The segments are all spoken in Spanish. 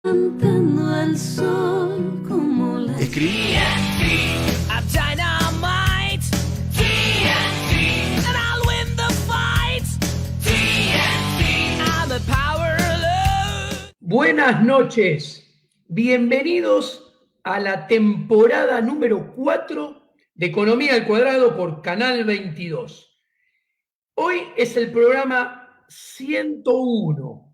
Cantando al sol como la Escribí. A dynamite TNT, and I'll win the fight. TNT, I'm the power of love. Buenas noches, bienvenidos a la temporada número 4 de Economía al Cuadrado por Canal 22. Hoy es el programa 101,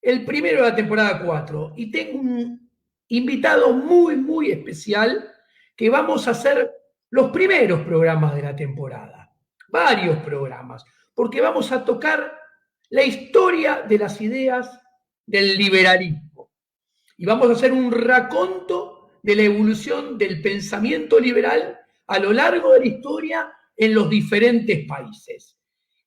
el primero de la temporada 4, y tengo un invitado muy especial que vamos a hacer los primeros programas de la temporada, varios programas, porque vamos a tocar la historia de las ideas del liberalismo. Y vamos a hacer un raconto de la evolución del pensamiento liberal a lo largo de la historia en los diferentes países.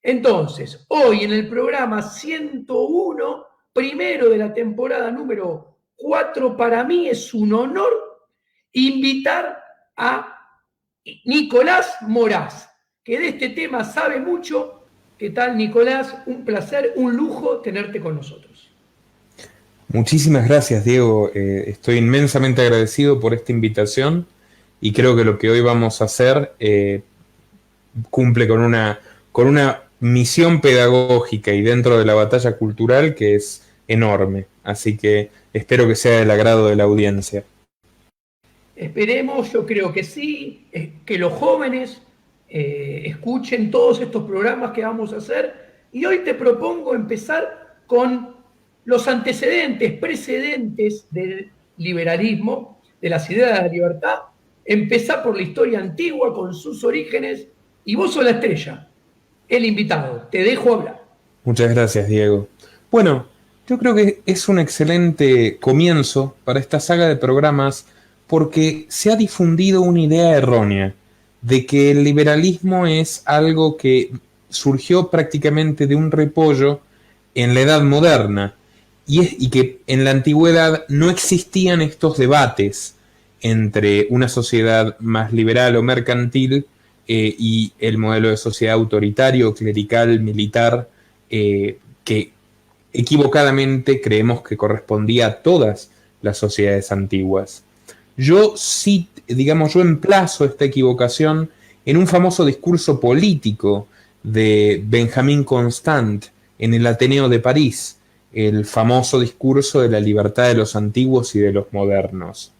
Entonces, hoy en el programa 101, primero de la temporada número 4, para mí es un honor invitar a Nicolás Moraz, que de este tema sabe mucho. ¿Qué tal, Nicolás? Un placer, un lujo tenerte con nosotros. Muchísimas gracias, Diego. Estoy inmensamente agradecido por esta invitación y creo que lo que hoy vamos a hacer cumple con una misión pedagógica y dentro de la batalla cultural que es enorme. Así que espero que sea del agrado de la audiencia. Esperemos, yo creo que sí, que los jóvenes escuchen todos estos programas que vamos a hacer. Y hoy te propongo empezar con los antecedentes, precedentes del liberalismo, de las ideas de la libertad. Empezar por la historia antigua con sus orígenes, y vos sos la estrella, el invitado. Te dejo hablar. Muchas gracias, Diego. Bueno, yo creo que es un excelente comienzo para esta saga de programas porque se ha difundido una idea errónea de que el liberalismo es algo que surgió prácticamente de un repollo en la Edad Moderna y que en la antigüedad no existían estos debates entre una sociedad más liberal o mercantil y el modelo de sociedad autoritario, clerical, militar, que equivocadamente creemos que correspondía a todas las sociedades antiguas. Yo emplazo esta equivocación en un famoso discurso político de Benjamin Constant en el Ateneo de París, el famoso discurso de la libertad de los antiguos y de los modernos.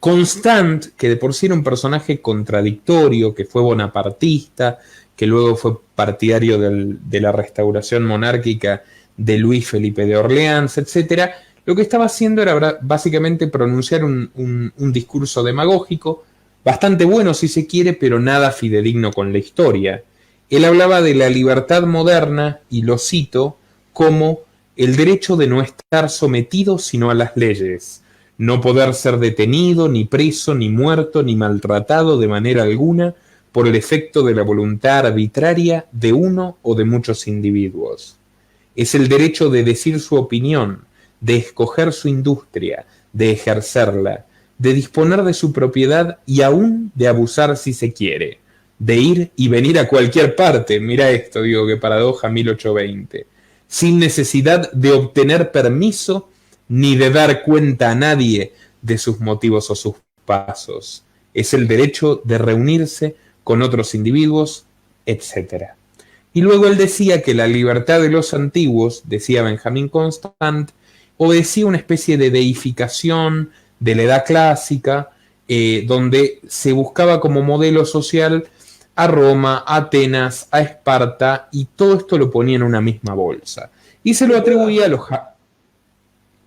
Constant, que de por sí era un personaje contradictorio, que fue bonapartista, que luego fue partidario de la restauración monárquica de Luis Felipe de Orleans, etc., lo que estaba haciendo era básicamente pronunciar un discurso demagógico, bastante bueno si se quiere, pero nada fidedigno con la historia. Él hablaba de la libertad moderna, y lo cito, como el derecho de no estar sometido sino a las leyes, no poder ser detenido, ni preso, ni muerto, ni maltratado de manera alguna por el efecto de la voluntad arbitraria de uno o de muchos individuos. Es el derecho de decir su opinión, de escoger su industria, de ejercerla, de disponer de su propiedad y aún de abusar si se quiere, de ir y venir a cualquier parte, mira esto, digo, qué paradoja 1820, sin necesidad de obtener permiso ni de dar cuenta a nadie de sus motivos o sus pasos. Es el derecho de reunirse con otros individuos, etc. Y luego él decía que la libertad de los antiguos, decía Benjamin Constant, obedecía una especie de deificación de la edad clásica, donde se buscaba como modelo social a Roma, a Atenas, a Esparta, y todo esto lo ponía en una misma bolsa. Y se lo atribuía a los...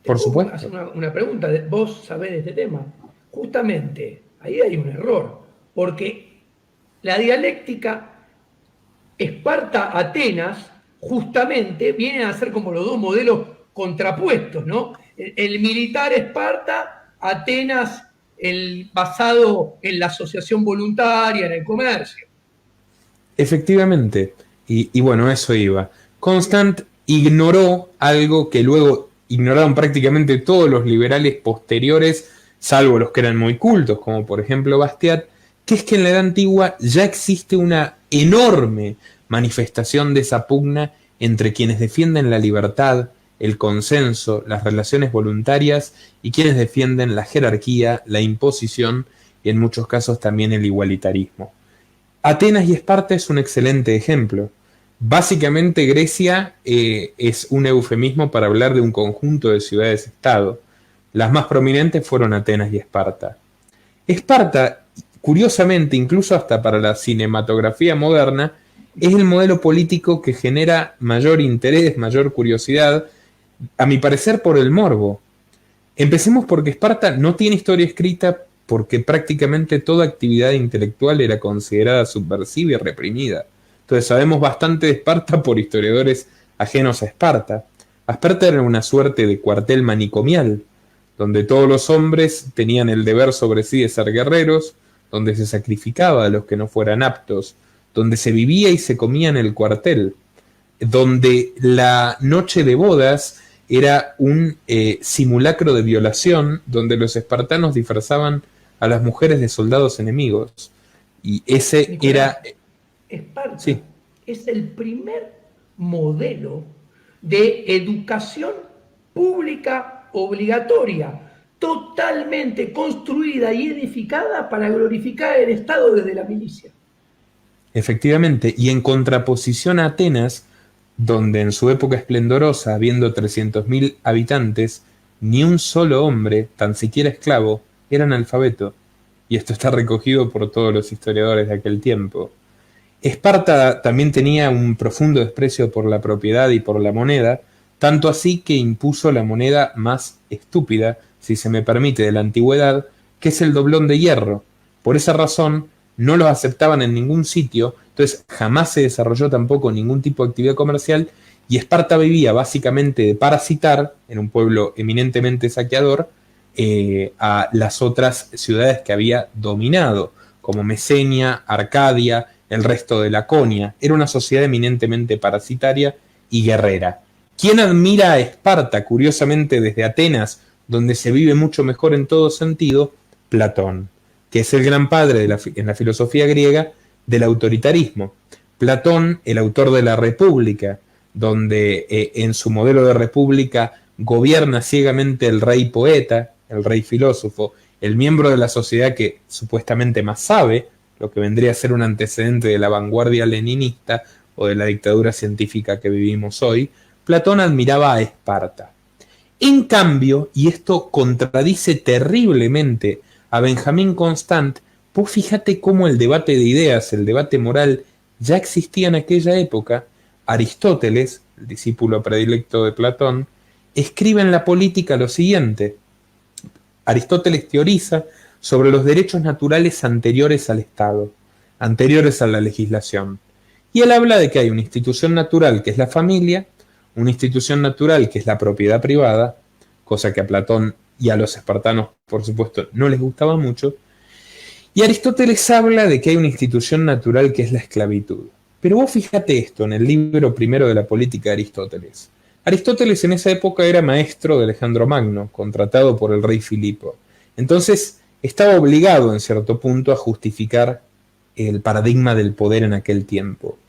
Por supuesto. Hacer una pregunta, vos sabés de este tema. Justamente, ahí hay un error, porque la dialéctica Esparta-Atenas justamente vienen a ser como los dos modelos contrapuestos, ¿no? El militar Esparta, Atenas, el basado en la asociación voluntaria, en el comercio. Efectivamente, y bueno, eso iba. Constant ignoró algo que luego ignoraron prácticamente todos los liberales posteriores, salvo los que eran muy cultos, como por ejemplo Bastiat, que es que en la Edad Antigua ya existe una enorme manifestación de esa pugna entre quienes defienden la libertad el consenso, las relaciones voluntarias y quienes defienden la jerarquía, la imposición y en muchos casos también el igualitarismo. Atenas y Esparta es un excelente ejemplo. Básicamente Grecia es un eufemismo para hablar de un conjunto de ciudades-estado. Las más prominentes fueron Atenas y Esparta. Esparta, curiosamente, incluso hasta para la cinematografía moderna, es el modelo político que genera mayor interés, mayor curiosidad, a mi parecer por el morbo. Empecemos porque Esparta no tiene historia escrita porque prácticamente toda actividad intelectual era considerada subversiva y reprimida. Entonces sabemos bastante de Esparta por historiadores ajenos a Esparta. Esparta era una suerte de cuartel manicomial, donde todos los hombres tenían el deber sobre sí de ser guerreros, donde se sacrificaba a los que no fueran aptos, donde se vivía y se comía en el cuartel, donde la noche de bodas era un simulacro de violación, donde los espartanos disfrazaban a las mujeres de soldados enemigos. Y ese Nicolás, era... Esparta Sí. es el primer modelo de educación pública obligatoria, totalmente construida y edificada para glorificar el Estado desde la milicia. Efectivamente, y en contraposición a Atenas, donde en su época esplendorosa, habiendo 300.000 habitantes, ni un solo hombre, tan siquiera esclavo, era analfabeto, y esto está recogido por todos los historiadores de aquel tiempo. Esparta también tenía un profundo desprecio por la propiedad y por la moneda, tanto así que impuso la moneda más estúpida, si se me permite, de la antigüedad, que es el doblón de hierro. Por esa razón, no los aceptaban en ningún sitio, entonces jamás se desarrolló tampoco ningún tipo de actividad comercial, y Esparta vivía básicamente de parasitar, en un pueblo eminentemente saqueador, a las otras ciudades que había dominado, como Mesenia, Arcadia, el resto de Laconia. Era una sociedad eminentemente parasitaria y guerrera. ¿Quién admira a Esparta, curiosamente desde Atenas, donde se vive mucho mejor en todo sentido? Platón, que es el gran padre en la filosofía griega del autoritarismo. Platón, el autor de la República, donde en su modelo de república gobierna ciegamente el rey poeta, el rey filósofo, el miembro de la sociedad que supuestamente más sabe, lo que vendría a ser un antecedente de la vanguardia leninista o de la dictadura científica que vivimos hoy. Platón admiraba a Esparta. En cambio, y esto contradice terriblemente a Benjamín Constant, pues fíjate cómo el debate de ideas, el debate moral, ya existía en aquella época. Aristóteles, el discípulo predilecto de Platón, escribe en La Política lo siguiente. Aristóteles teoriza sobre los derechos naturales anteriores al Estado, anteriores a la legislación. Y él habla de que hay una institución natural que es la familia, una institución natural que es la propiedad privada, cosa que a Platón y a los espartanos, por supuesto, no les gustaba mucho, y Aristóteles habla de que hay una institución natural que es la esclavitud. Pero vos fíjate esto en el libro primero de La Política de Aristóteles. Aristóteles en esa época era maestro de Alejandro Magno, contratado por el rey Filipo. Entonces estaba obligado en cierto punto a justificar el paradigma del poder en aquel tiempo.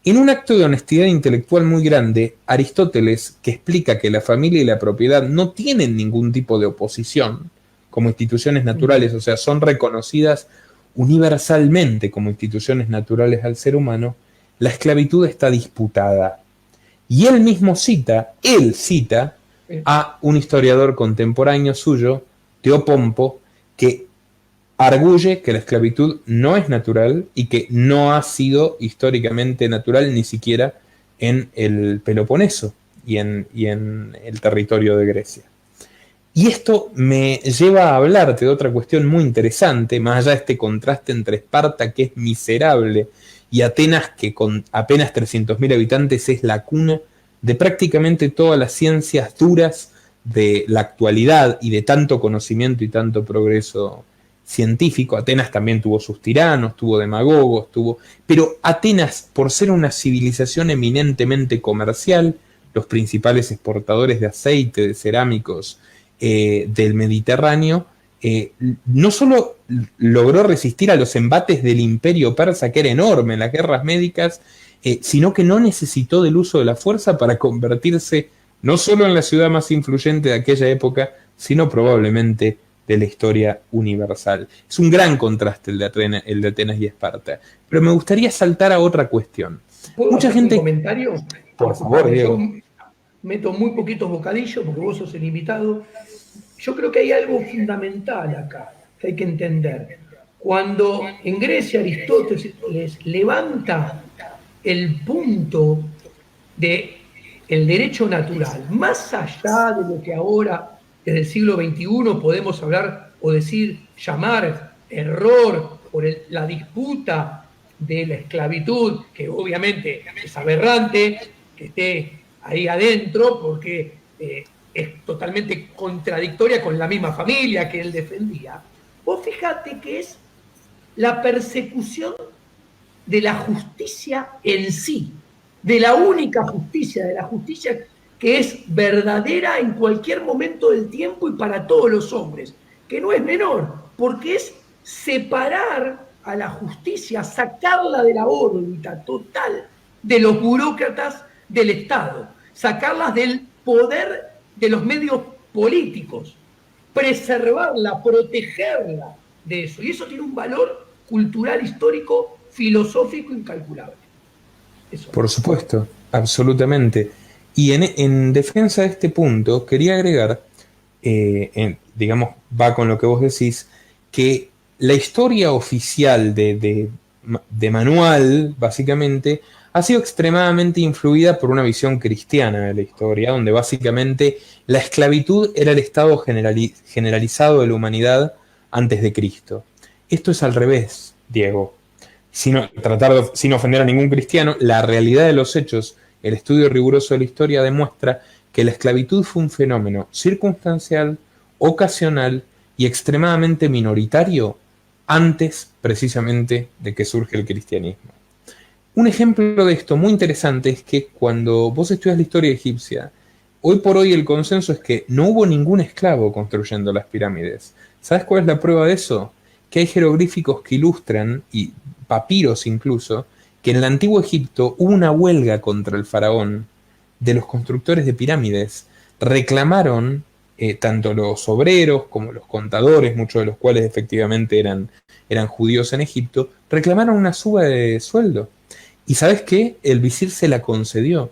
En un acto de honestidad intelectual muy grande, Aristóteles, que explica que la familia y la propiedad no tienen ningún tipo de oposición como instituciones naturales, o sea, son reconocidas universalmente como instituciones naturales al ser humano, la esclavitud está disputada. Y él cita a un historiador contemporáneo suyo, Teopompo, que arguye que la esclavitud no es natural y que no ha sido históricamente natural ni siquiera en el Peloponeso y en el territorio de Grecia. Y esto me lleva a hablarte de otra cuestión muy interesante, más allá de este contraste entre Esparta, que es miserable, y Atenas, que con apenas 300.000 habitantes es la cuna de prácticamente todas las ciencias duras de la actualidad y de tanto conocimiento y tanto progreso científico. Atenas también tuvo sus tiranos, tuvo demagogos, pero Atenas, por ser una civilización eminentemente comercial, los principales exportadores de aceite, de cerámicos del Mediterráneo, no solo logró resistir a los embates del imperio persa, que era enorme en las guerras médicas, sino que no necesitó del uso de la fuerza para convertirse no solo en la ciudad más influyente de aquella época, sino probablemente de la historia universal. Es un gran contraste el de Atenas y Esparta. Pero me gustaría saltar a otra cuestión. ¿Puedo Mucha hacer gente... un comentario? Por favor, Diego. Yo meto muy poquitos bocadillos porque vos sos el invitado. Yo creo que hay algo fundamental acá que hay que entender. Cuando en Grecia Aristóteles levanta el punto del derecho natural, más allá de lo que ahora, desde el siglo XXI, podemos hablar o decir, llamar error por la disputa de la esclavitud, que obviamente es aberrante que esté ahí adentro porque es totalmente contradictoria con la misma familia que él defendía. Vos fíjate que es la persecución de la justicia en sí, de la única justicia, de la justicia que es verdadera en cualquier momento del tiempo y para todos los hombres, que no es menor, porque es separar a la justicia, sacarla de la órbita total de los burócratas del Estado, sacarlas del poder de los medios políticos, preservarla, protegerla de eso. Y eso tiene un valor cultural, histórico, filosófico incalculable. Eso. Por supuesto, absolutamente. Y en defensa de este punto, quería agregar, digamos, va con lo que vos decís, que la historia oficial de manual, básicamente, ha sido extremadamente influida por una visión cristiana de la historia, donde básicamente la esclavitud era el estado generalizado de la humanidad antes de Cristo. Esto es al revés, Diego. Sin ofender a ningún cristiano, la realidad de los hechos, el estudio riguroso de la historia demuestra que la esclavitud fue un fenómeno circunstancial, ocasional y extremadamente minoritario antes precisamente de que surge el cristianismo. Un ejemplo de esto muy interesante es que cuando vos estudias la historia egipcia, hoy por hoy el consenso es que no hubo ningún esclavo construyendo las pirámides. ¿Sabes cuál es la prueba de eso? Que hay jeroglíficos que ilustran, y papiros incluso, que en el antiguo Egipto hubo una huelga contra el faraón de los constructores de pirámides. Reclamaron, tanto los obreros como los contadores, muchos de los cuales efectivamente eran judíos en Egipto, reclamaron una suba de sueldo. ¿Y sabes qué? El visir se la concedió.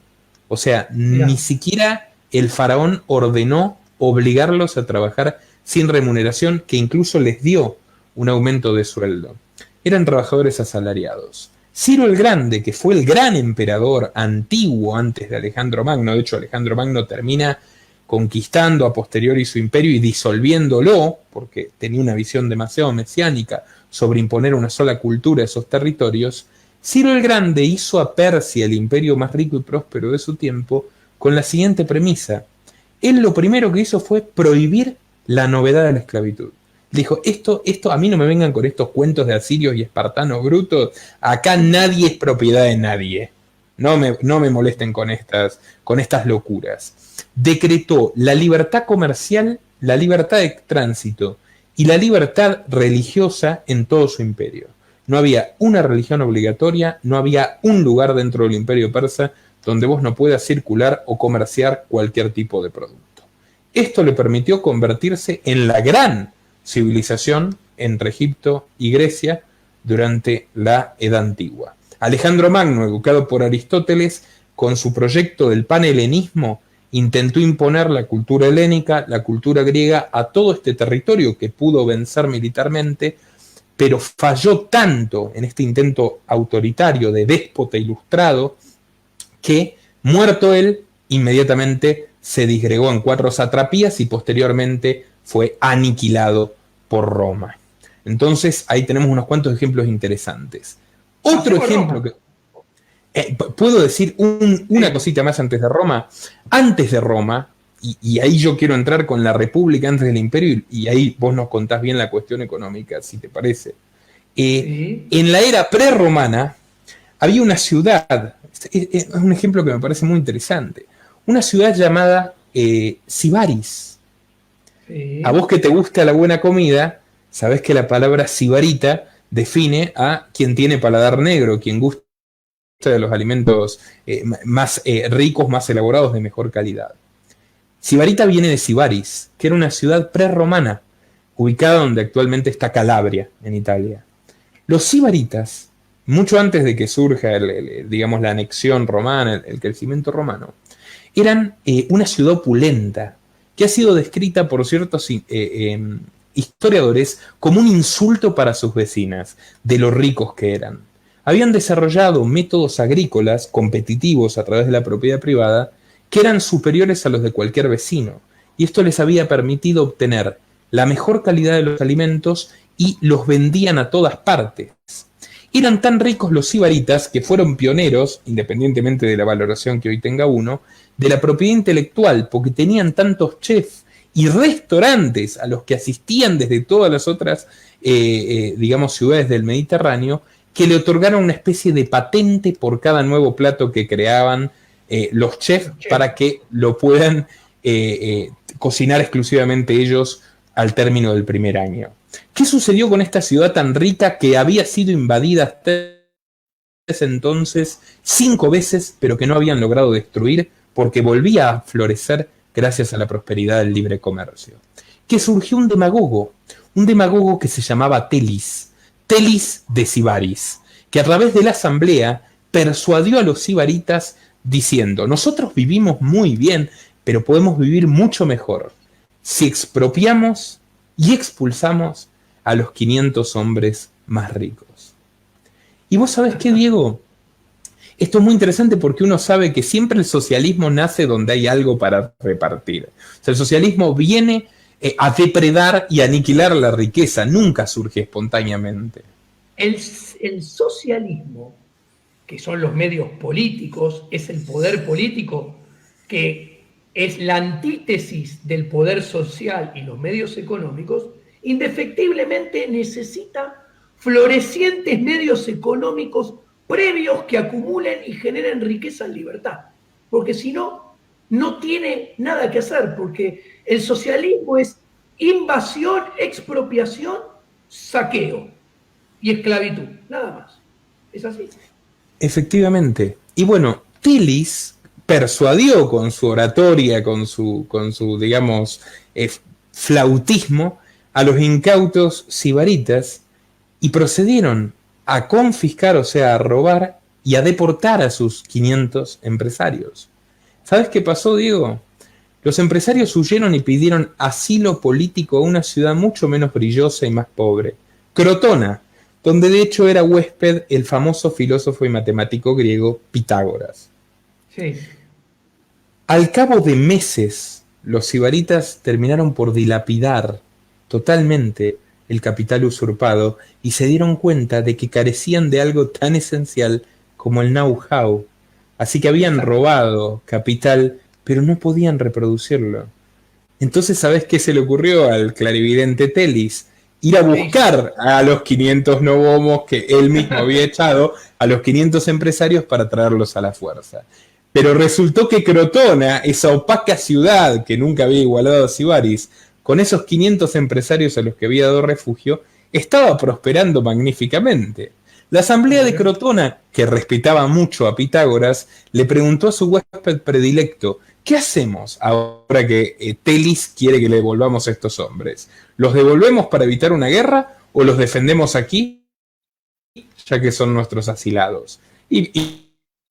O sea, ni siquiera el faraón ordenó obligarlos a trabajar sin remuneración, que incluso les dio un aumento de sueldo. Eran trabajadores asalariados. Ciro el Grande, que fue el gran emperador antiguo antes de Alejandro Magno, de hecho Alejandro Magno termina conquistando a posteriori su imperio y disolviéndolo, porque tenía una visión demasiado mesiánica sobre imponer una sola cultura a esos territorios. Ciro el Grande hizo a Persia el imperio más rico y próspero de su tiempo con la siguiente premisa. Él lo primero que hizo fue prohibir la novedad de la esclavitud. Dijo, esto a mí no me vengan con estos cuentos de asirios y espartanos brutos, acá nadie es propiedad de nadie. No me molesten con estas locuras. Decretó la libertad comercial, la libertad de tránsito y la libertad religiosa en todo su imperio. No había una religión obligatoria, no había un lugar dentro del imperio persa donde vos no puedas circular o comerciar cualquier tipo de producto. Esto le permitió convertirse en la gran civilización entre Egipto y Grecia durante la Edad Antigua. Alejandro Magno, educado por Aristóteles, con su proyecto del panhelenismo, intentó imponer la cultura helénica, la cultura griega a todo este territorio que pudo vencer militarmente, pero falló tanto en este intento autoritario de déspota ilustrado que, muerto él, inmediatamente se disgregó en 4 satrapías y posteriormente fue aniquilado por Roma. Entonces, ahí tenemos unos cuantos ejemplos interesantes. Otro ejemplo que... ¿puedo decir una cosita más antes de Roma? Antes de Roma, y ahí yo quiero entrar con la República antes del Imperio, y ahí vos nos contás bien la cuestión económica, si te parece. Sí. En la era prerromana había una ciudad, es un ejemplo que me parece muy interesante, una ciudad llamada Sibaris. Sí. A vos que te gusta la buena comida, sabés que la palabra sibarita define a quien tiene paladar negro, quien gusta de los alimentos más ricos, más elaborados, de mejor calidad. Sibarita viene de Sibaris, que era una ciudad prerromana, ubicada donde actualmente está Calabria, en Italia. Los sibaritas, mucho antes de que surja digamos, la anexión romana, el crecimiento romano, eran una ciudad opulenta, que ha sido descrita por ciertos historiadores como un insulto para sus vecinas, de lo ricos que eran. Habían desarrollado métodos agrícolas competitivos a través de la propiedad privada que eran superiores a los de cualquier vecino, y esto les había permitido obtener la mejor calidad de los alimentos y los vendían a todas partes. Eran tan ricos los sibaritas que fueron pioneros, independientemente de la valoración que hoy tenga uno, de la propiedad intelectual, porque tenían tantos chefs y restaurantes a los que asistían desde todas las otras, digamos, ciudades del Mediterráneo, que le otorgaron una especie de patente por cada nuevo plato que creaban los chefs para que lo puedan cocinar exclusivamente ellos al término del primer año. ¿Qué sucedió con esta ciudad tan rica que había sido invadida hasta ese entonces 5 veces, pero que no habían logrado destruir porque volvía a florecer gracias a la prosperidad del libre comercio? Que surgió un demagogo que se llamaba Telis de Sibaris, que a través de la asamblea persuadió a los sibaritas diciendo: nosotros vivimos muy bien, pero podemos vivir mucho mejor si expropiamos y expulsamos a los 500 hombres más ricos. Y vos sabés qué, Diego, esto es muy interesante porque uno sabe que siempre el socialismo nace donde hay algo para repartir. O sea, el socialismo viene a depredar y aniquilar la riqueza, nunca surge espontáneamente. El socialismo, que son los medios políticos, es el poder político, que es la antítesis del poder social y los medios económicos, indefectiblemente necesita florecientes medios económicos previos que acumulen y generen riqueza en libertad. Porque si no, no tiene nada que hacer, porque el socialismo es invasión, expropiación, saqueo y esclavitud, nada más. ¿Es así? Efectivamente. Y bueno, Telis persuadió con su oratoria, con su digamos, flautismo, a los incautos sibaritas y procedieron a confiscar, o sea, a robar y a deportar a sus 500 empresarios. ¿Sabes qué pasó, Diego? Los empresarios huyeron y pidieron asilo político a una ciudad mucho menos brillosa y más pobre, Crotona, donde de hecho era huésped el famoso filósofo y matemático griego Pitágoras. Sí. Al cabo de meses, los sibaritas terminaron por dilapidar totalmente el capital usurpado y se dieron cuenta de que carecían de algo tan esencial como el know-how. Así que habían robado capital, pero no podían reproducirlo. Entonces, ¿sabes qué se le ocurrió al clarividente Telis? Ir a buscar a los 500 novomos que él mismo había echado, a los 500 empresarios para traerlos a la fuerza. Pero resultó que Crotona, esa opaca ciudad que nunca había igualado a Sibaris, con esos 500 empresarios a los que había dado refugio, estaba prosperando magníficamente. La asamblea de Crotona, que respetaba mucho a Pitágoras, le preguntó a su huésped predilecto: ¿qué hacemos ahora que Telis quiere que le devolvamos a estos hombres? ¿Los devolvemos para evitar una guerra o los defendemos aquí, ya que son nuestros asilados? Y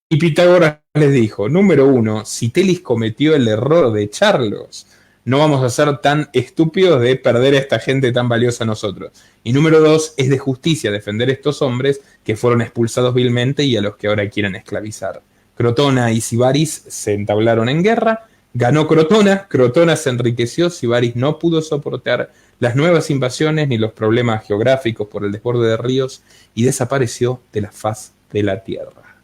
Pitágoras les dijo: número 1, si Telis cometió el error de echarlos, no vamos a ser tan estúpidos de perder a esta gente tan valiosa a nosotros. Y número 2, es de justicia defender a estos hombres que fueron expulsados vilmente y a los que ahora quieren esclavizar. Crotona y Sibaris se entablaron en guerra, ganó Crotona, Crotona se enriqueció, Sibaris no pudo soportar las nuevas invasiones ni los problemas geográficos por el desborde de ríos y desapareció de la faz de la tierra.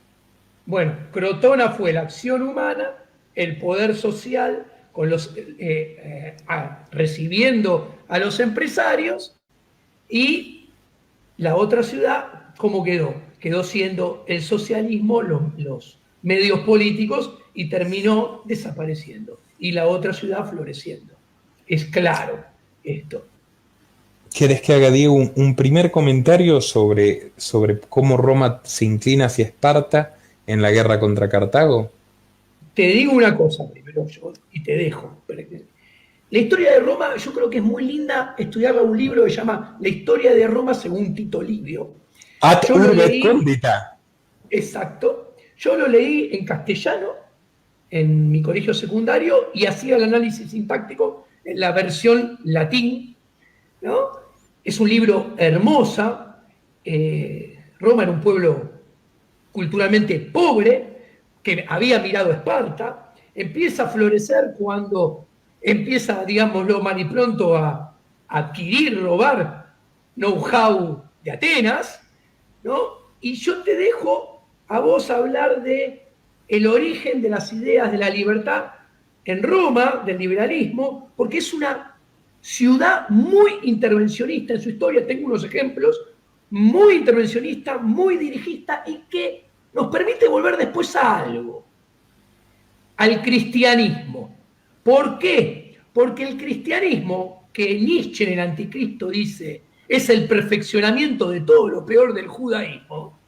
Bueno, Crotona fue la acción humana, el poder social, con los, recibiendo a los empresarios, y la otra ciudad, ¿cómo quedó? Quedó siendo el socialismo, los medios políticos, y terminó desapareciendo. Y la otra ciudad floreciendo. Es claro esto. ¿Quieres que haga, Diego, un primer comentario sobre cómo Roma se inclina hacia Esparta en la guerra contra Cartago? te digo una cosa primero yo, y te dejo. La historia de Roma, yo creo que es muy linda estudiarla, un libro que se llama La historia de Roma según Tito Livio. Ad Yo lo urbe leí, condita. exacto, yo lo leí en castellano, en mi colegio secundario, y hacía el análisis sintáctico en la versión latín, ¿no? Es un libro hermosa. Roma era un pueblo culturalmente pobre, que había mirado a Esparta, empieza a florecer cuando empieza, digámoslo mal y pronto, a adquirir, robar know-how de Atenas, ¿no? Y yo te dejo a vos hablar de el origen de las ideas de la libertad en Roma, del liberalismo, porque es una ciudad muy intervencionista en su historia, tengo unos ejemplos, muy intervencionista, muy dirigista y que nos permite volver después a algo, al cristianismo. ¿Por qué? Porque el cristianismo, que Nietzsche en el Anticristo dice, es el perfeccionamiento de todo lo peor del judaísmo,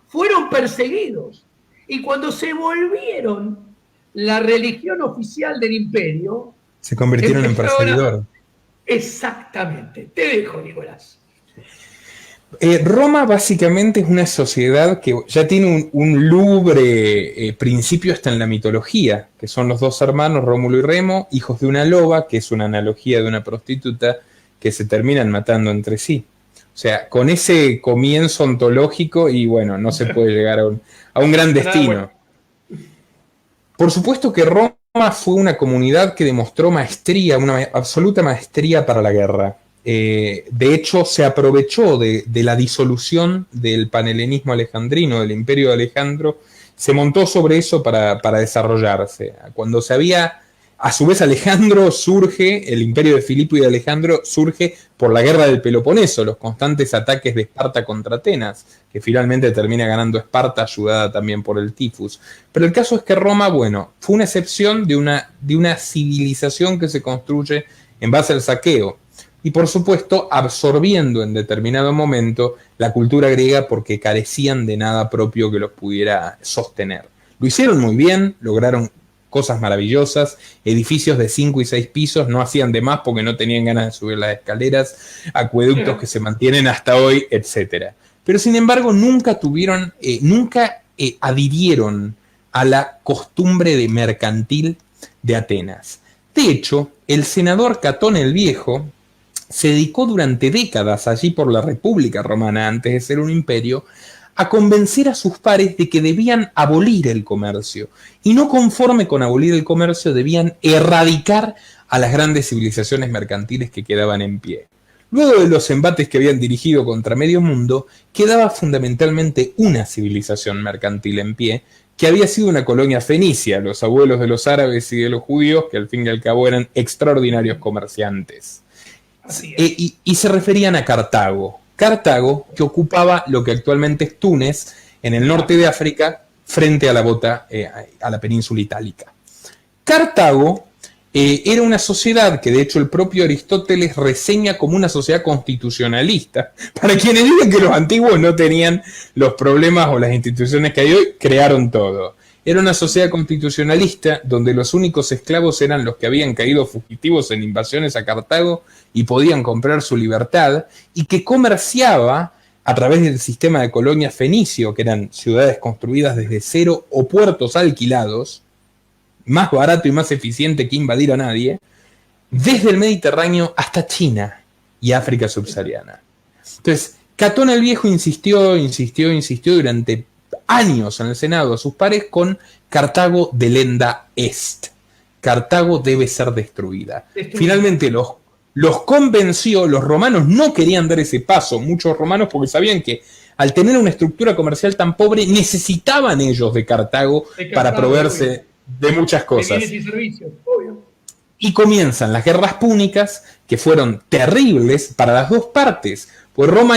fueron perseguidos. Y cuando se volvieron la religión oficial del imperio, se convirtieron en perseguidor. Exactamente. Te dejo, Nicolás. Roma básicamente es una sociedad que ya tiene un lúgubre principio hasta en la mitología, que son los dos hermanos, Rómulo y Remo, hijos de una loba, que es una analogía de una prostituta, que se terminan matando entre sí. O sea, con ese comienzo ontológico, y bueno, no se puede llegar a un gran destino. Por supuesto que Roma fue una comunidad que demostró maestría, una absoluta maestría para la guerra. De hecho, se aprovechó de la disolución del panhelenismo alejandrino, del imperio de Alejandro, se montó sobre eso para desarrollarse. Cuando se había, a su vez Alejandro surge, el imperio de Filipo y de Alejandro surge por la guerra del Peloponeso, los constantes ataques de Esparta contra Atenas, que finalmente termina ganando Esparta, ayudada también por el tifus. Pero el caso es que Roma, bueno, fue una excepción de una civilización que se construye en base al saqueo. Y por supuesto absorbiendo en determinado momento la cultura griega porque carecían de nada propio que los pudiera sostener. Lo hicieron muy bien, lograron cosas maravillosas, edificios de 5 y 6 pisos, no hacían de más porque no tenían ganas de subir las escaleras, acueductos que se mantienen hasta hoy, etc. Pero sin embargo nunca adhirieron a la costumbre de mercantil de Atenas. De hecho, el senador Catón el Viejo se dedicó durante décadas allí por la República Romana, antes de ser un imperio, a convencer a sus pares de que debían abolir el comercio. Y no conforme con abolir el comercio, debían erradicar a las grandes civilizaciones mercantiles que quedaban en pie. Luego de los embates que habían dirigido contra medio mundo, quedaba fundamentalmente una civilización mercantil en pie, que había sido una colonia fenicia, los abuelos de los árabes y de los judíos, que al fin y al cabo eran extraordinarios comerciantes. Y se referían a Cartago. Cartago, que ocupaba lo que actualmente es Túnez, en el norte de África, frente a a la península itálica. Cartago era una sociedad que de hecho el propio Aristóteles reseña como una sociedad constitucionalista. Para quienes digan que los antiguos no tenían los problemas o las instituciones que hay hoy, crearon todo. Era una sociedad constitucionalista donde los únicos esclavos eran los que habían caído fugitivos en invasiones a Cartago y podían comprar su libertad, y que comerciaba a través del sistema de colonias fenicio, que eran ciudades construidas desde cero o puertos alquilados, más barato y más eficiente que invadir a nadie, desde el Mediterráneo hasta China y África subsahariana. Entonces, Catón el Viejo insistió durante años en el Senado a sus pares con Cartago delenda est. Cartago debe ser destruida. Finalmente los convenció, los romanos no querían dar ese paso, muchos romanos, porque sabían que al tener una estructura comercial tan pobre necesitaban ellos de Cartago para proveerse de muchas cosas. De bienes y servicios, obvio. Y comienzan las guerras púnicas, que fueron terribles para las dos partes, pues Roma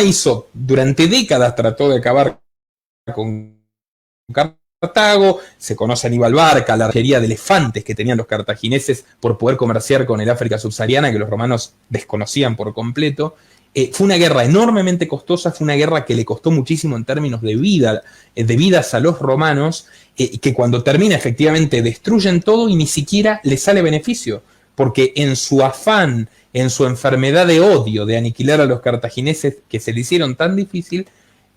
durante décadas trató de acabar con Cartago, se conoce a Aníbal Barca, la arquería de elefantes que tenían los cartagineses por poder comerciar con el África subsahariana, que los romanos desconocían por completo, Fue una guerra enormemente costosa, fue una guerra que le costó muchísimo en términos de vidas a los romanos, que cuando termina efectivamente destruyen todo y ni siquiera les sale beneficio, porque en su afán, en su enfermedad de odio de aniquilar a los cartagineses que se le hicieron tan difícil,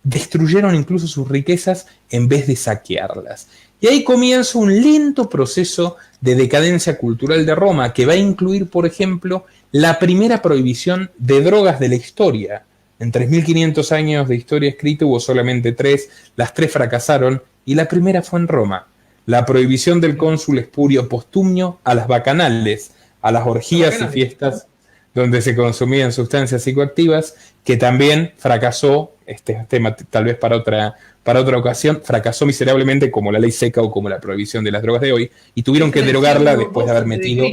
destruyeron incluso sus riquezas en vez de saquearlas. Y ahí comienza un lento proceso de decadencia cultural de Roma, que va a incluir, por ejemplo, la primera prohibición de drogas de la historia. En 3.500 años de historia escrita hubo solamente 3, las 3 fracasaron, y la primera fue en Roma. La prohibición del cónsul Espurio Postumio a las bacanales, a las orgías y fiestas donde se consumían sustancias psicoactivas, que también fracasó, este tema tal vez para otra ocasión, fracasó miserablemente como la ley seca o como la prohibición de las drogas de hoy, y tuvieron que derogarla después de haber metido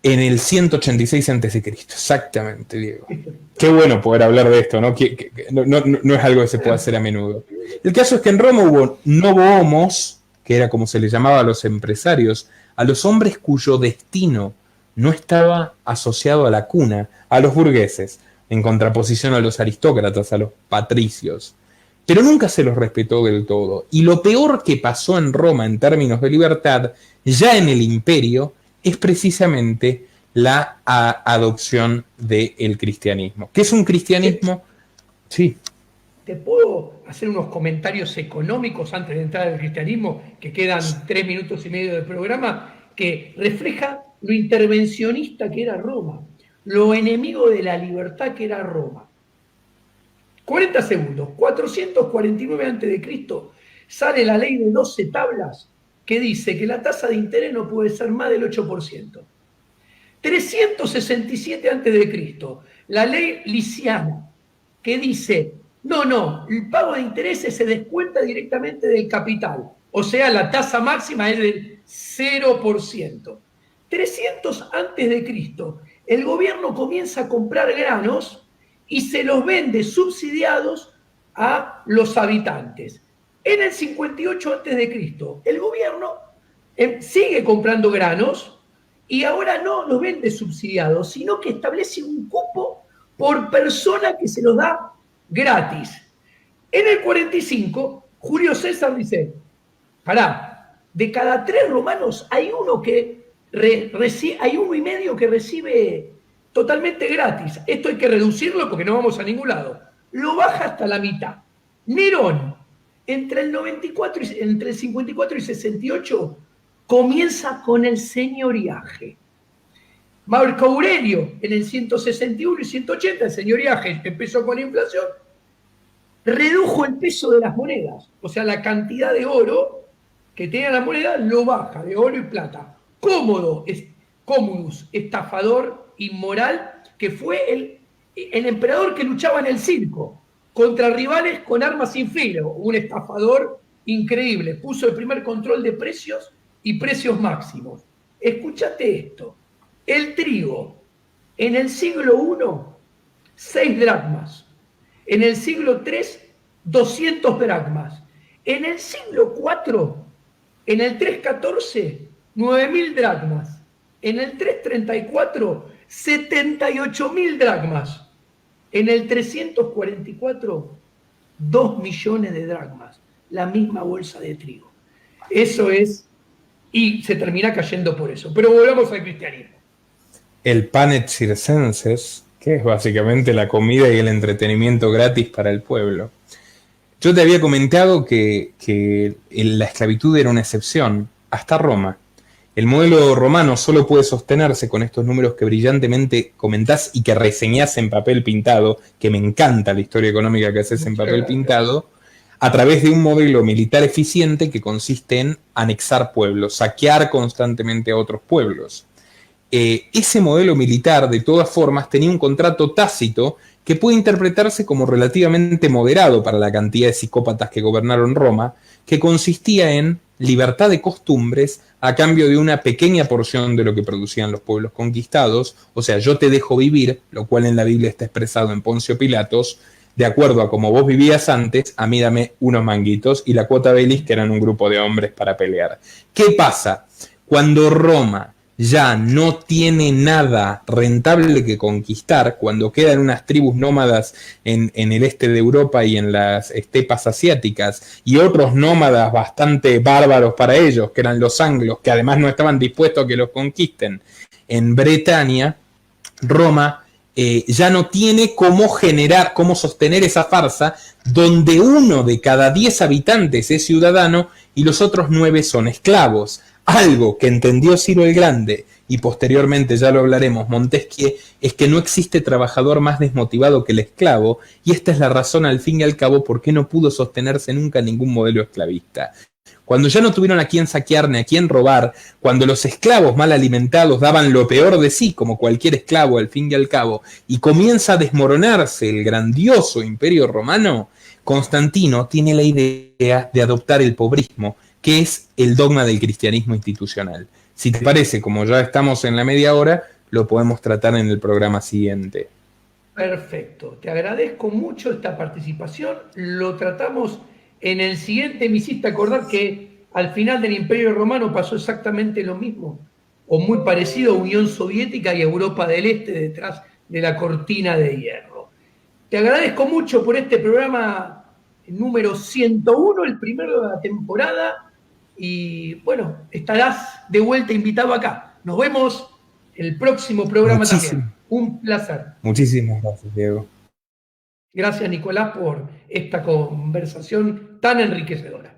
en el 186 a.C. Exactamente, Diego. Qué bueno poder hablar de esto, ¿no? No es algo que se pueda hacer a menudo. El caso es que en Roma hubo novo-homos, que era como se le llamaba a los empresarios, a los hombres cuyo destino no estaba asociado a la cuna, a los burgueses, en contraposición a los aristócratas, a los patricios. Pero nunca se los respetó del todo. Y lo peor que pasó en Roma en términos de libertad, ya en el imperio, es precisamente la adopción del cristianismo. ¿Qué es un cristianismo? Sí. ¿Te puedo hacer unos comentarios económicos antes de entrar al cristianismo, que quedan 3 minutos y medio del programa, que refleja lo intervencionista que era Roma, lo enemigo de la libertad que era Roma? 40 segundos. 449 a.C. sale la ley de 12 tablas que dice que la tasa de interés no puede ser más del 8%. 367 a.C. la ley liciana que dice, no, el pago de intereses se descuenta directamente del capital, o sea, la tasa máxima es del 0%. 300 a.C. el gobierno comienza a comprar granos y se los vende subsidiados a los habitantes. En el 58 a.C. el gobierno sigue comprando granos y ahora no los vende subsidiados, sino que establece un cupo por persona que se los da gratis. En el 45, Julio César dice, de cada 3 romanos hay uno hay 1,5 que recibe totalmente gratis. Esto hay que reducirlo porque no vamos a ningún lado. Lo baja hasta la mitad. Nerón, entre el 54 y 68, comienza con el señoriaje. Marco Aurelio, en el 161 y 180, el señoriaje empezó con inflación, redujo el peso de las monedas, o sea, la cantidad de oro que tenía la moneda lo baja, de oro y plata. Commodus, estafador inmoral, que fue el emperador que luchaba en el circo contra rivales con armas sin filo, un estafador increíble, puso el primer control de precios y precios máximos. Escúchate esto, el trigo, en el siglo I, 6 dracmas, en el siglo III, 200 dracmas, en el siglo IV, en el 314, 9.000 dracmas, en el 334, 78.000 dracmas, en el 344, 2 millones de dracmas, la misma bolsa de trigo. Eso es, y se termina cayendo por eso. Pero volvamos al cristianismo. El panet circenses, que es básicamente la comida y el entretenimiento gratis para el pueblo. Yo te había comentado que la esclavitud era una excepción hasta Roma. El modelo romano solo puede sostenerse con estos números que brillantemente comentás y que reseñás en papel pintado, que me encanta la historia económica que haces en papel pintado, a través de un modelo militar eficiente que consiste en anexar pueblos, saquear constantemente a otros pueblos. Ese modelo militar, de todas formas, tenía un contrato tácito que puede interpretarse como relativamente moderado para la cantidad de psicópatas que gobernaron Roma, que consistía en libertad de costumbres a cambio de una pequeña porción de lo que producían los pueblos conquistados. O sea, yo te dejo vivir, lo cual en la Biblia está expresado en Poncio Pilatos, de acuerdo a como vos vivías antes, a mí dame unos manguitos y la quota bellis, que eran un grupo de hombres para pelear. ¿Qué pasa? Cuando Roma ya no tiene nada rentable que conquistar, cuando quedan unas tribus nómadas en el este de Europa y en las estepas asiáticas, y otros nómadas bastante bárbaros para ellos, que eran los anglos, que además no estaban dispuestos a que los conquisten, en Bretaña, Roma ya no tiene cómo sostener esa farsa donde 1 de cada 10 habitantes es ciudadano y los otros 9 son esclavos. Algo que entendió Ciro el Grande, y posteriormente ya lo hablaremos, Montesquieu, es que no existe trabajador más desmotivado que el esclavo, y esta es la razón al fin y al cabo por qué no pudo sostenerse nunca ningún modelo esclavista. Cuando ya no tuvieron a quién saquear ni a quién robar, cuando los esclavos mal alimentados daban lo peor de sí, como cualquier esclavo al fin y al cabo, y comienza a desmoronarse el grandioso imperio romano, Constantino tiene la idea de adoptar el pobrismo, que es el dogma del cristianismo institucional. Si te parece, como ya estamos en la media hora, lo podemos tratar en el programa siguiente. Perfecto, te agradezco mucho esta participación, lo tratamos en el siguiente. Me hiciste acordar que al final del Imperio Romano pasó exactamente lo mismo, o muy parecido a Unión Soviética y Europa del Este detrás de la cortina de hierro. Te agradezco mucho por este programa número 101, el primero de la temporada, y bueno, estarás de vuelta invitado acá. Nos vemos el próximo programa también. Un placer. Muchísimas gracias, Diego. Gracias, Nicolás, por esta conversación tan enriquecedora.